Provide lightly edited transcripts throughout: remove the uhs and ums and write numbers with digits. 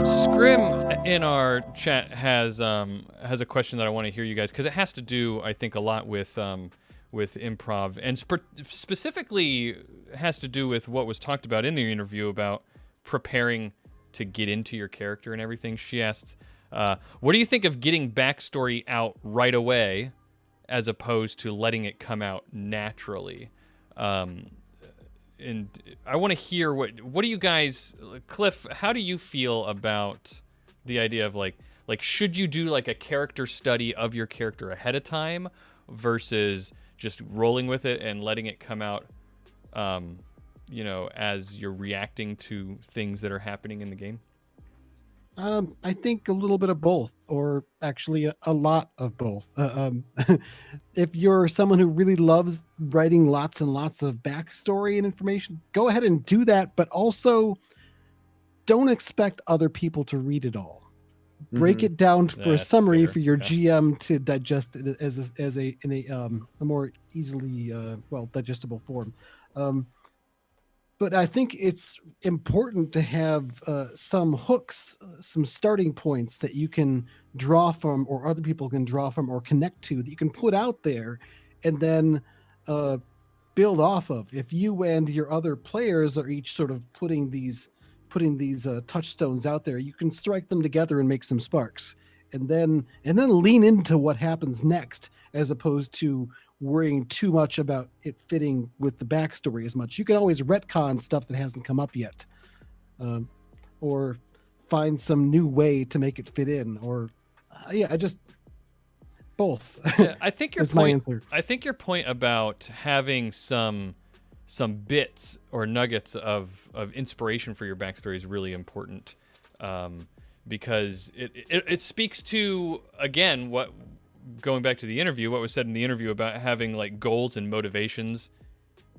Scrim in our chat has a question that I want to hear you guys, because it has to do, I think, a lot with improv, and specifically has to do with what was talked about in the interview about preparing to get into your character and everything. She asks, what do you think of getting backstory out right away as opposed to letting it come out naturally? And I want to hear what do you guys, Cliff, how do you feel about the idea of like should you do like a character study of your character ahead of time versus just rolling with it and letting it come out, as you're reacting to things that are happening in the game? I think a little bit of both, or actually a lot of both. If you're someone who really loves writing lots and lots of backstory and information, go ahead and do that, but also don't expect other people to read it all. Break it down for a summary for your GM to digest it in a more easily digestible form. But I think it's important to have some hooks, some starting points that you can draw from, or other people can draw from, or connect to, that you can put out there, and then build off of. If you and your other players are each sort of putting these touchstones out there, you can strike them together and make some sparks, and then lean into what happens next, as opposed to worrying too much about it fitting with the backstory as much. You can always retcon stuff that hasn't come up yet, or find some new way to make it fit in, or both. Yeah, I think your That's my answer. I think your point about having some bits or nuggets of inspiration for your backstory is really important, because it speaks to, again, what, going back to the interview, what was said in the interview about having like goals and motivations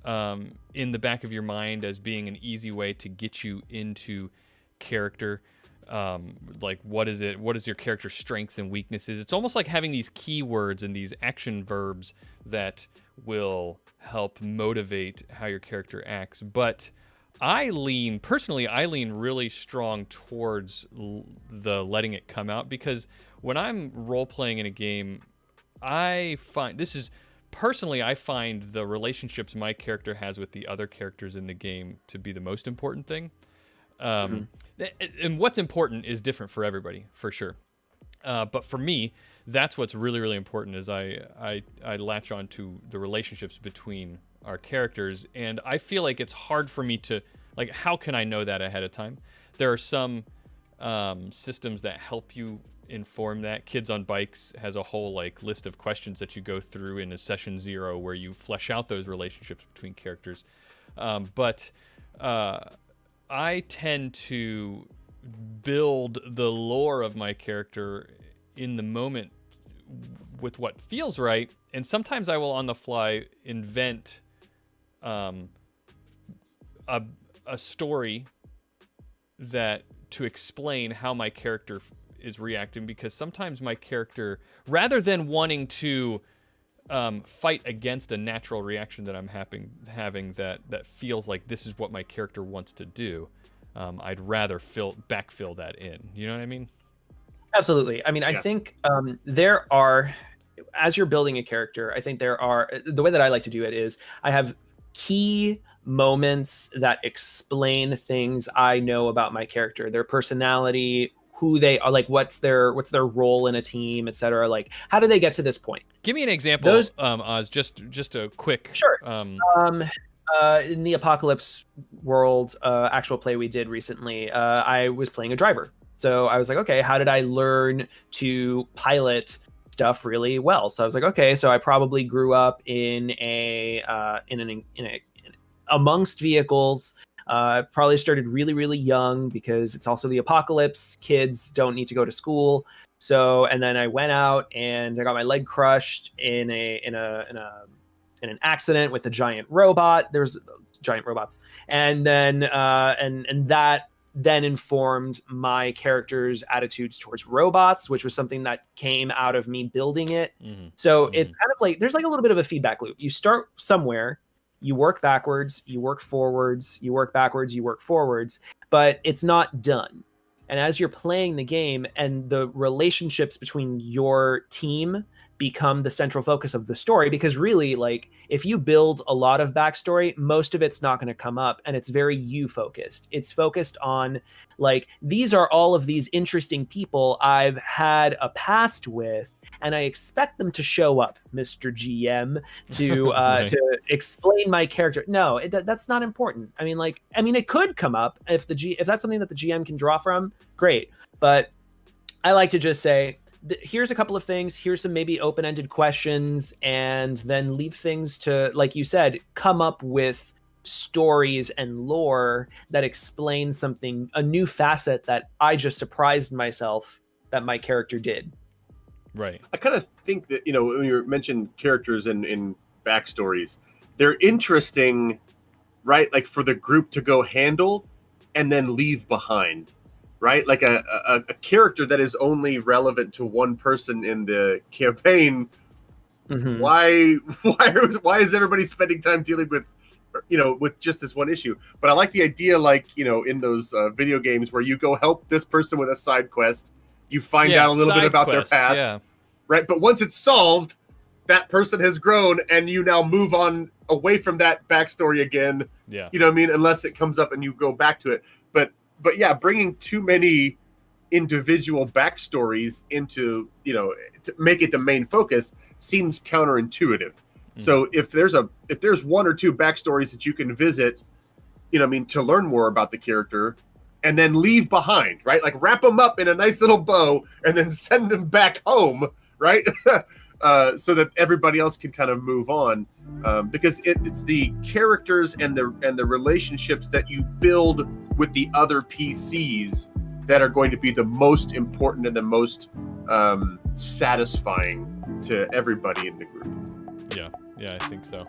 in the back of your mind as being an easy way to get you into character. Like what is your character's strengths and weaknesses? It's almost like having these keywords and these action verbs that will help motivate how your character acts. But I lean really strong towards the letting it come out, because when I'm role-playing in a game, I find the relationships my character has with the other characters in the game to be the most important thing. And what's important is different for everybody, for sure. But for me, that's what's really, really important, is I latch on to the relationships between our characters. And I feel like it's hard for me to, like, how can I know that ahead of time? There are some systems that help you inform that. Kids on Bikes has a whole like list of questions that you go through in a session 0 where you flesh out those relationships between characters. But I tend to build the lore of my character in the moment with what feels right, and sometimes I will on the fly invent a story that to explain how my character is reacting, because sometimes my character, rather than wanting to fight against a natural reaction that I'm having that feels like this is what my character wants to do, I'd rather backfill that in. You know what I mean? Absolutely. I mean, I think there are, as you're building a character, I think there are, the way that I like to do it is I have key moments that explain things I know about my character, their personality, who they are, like what's their role in a team, etc. Like, how do they get to this point? Give me an example. Oz, just a quick. Sure. In the Apocalypse world actual play we did recently, I was playing a driver. So I was like, okay, how did I learn to pilot stuff really well? So I was like, okay, so I probably grew up in amongst vehicles. Probably started really, really young, because it's also the apocalypse. Kids don't need to go to school. So, and then I went out and I got my leg crushed in an accident with a giant robot. There's giant robots, and then and that then informed my character's attitudes towards robots, which was something that came out of me building it. So it's kind of like there's like a little bit of a feedback loop. You start somewhere, you work backwards, you work forwards, you work backwards, you work forwards, but it's not done. And as you're playing the game and the relationships between your team become the central focus of the story, because really, like, if you build a lot of backstory, most of it's not going to come up, and it's very you focused. It's focused on, like, these are all of these interesting people I've had a past with, and I expect them to show up, Mr. GM, to Right. to explain my character. No, that's not important. I mean, it could come up if if that's something that the GM can draw from, great. But I like to just say, here's a couple of things, here's some maybe open-ended questions, and then leave things to, like you said, come up with stories and lore that explain something, a new facet that I just surprised myself that my character did. Right. I kind of think that, you know, when you mentioned characters in backstories, they're interesting, right? Like for the group to go handle and then leave behind. Right, like a character that is only relevant to one person in the campaign. Mm-hmm. Why is everybody spending time dealing with, you know, with just this one issue? But I like the idea, like, you know, in those video games where you go help this person with a side quest, you find out a little bit about their past, right? But once it's solved, that person has grown, and you now move on away from that backstory again. Yeah, you know what I mean? Unless it comes up and you go back to it, But yeah, bringing too many individual backstories into, you know, to make it the main focus seems counterintuitive. So if there's one or two backstories that you can visit, you know what I mean, to learn more about the character, and then leave behind, right? Like wrap them up in a nice little bow and then send them back home, right? So that everybody else can kind of move on, because it's the characters and the relationships that you build with the other PCs that are going to be the most important and the most satisfying to everybody in the group. Yeah, I think so.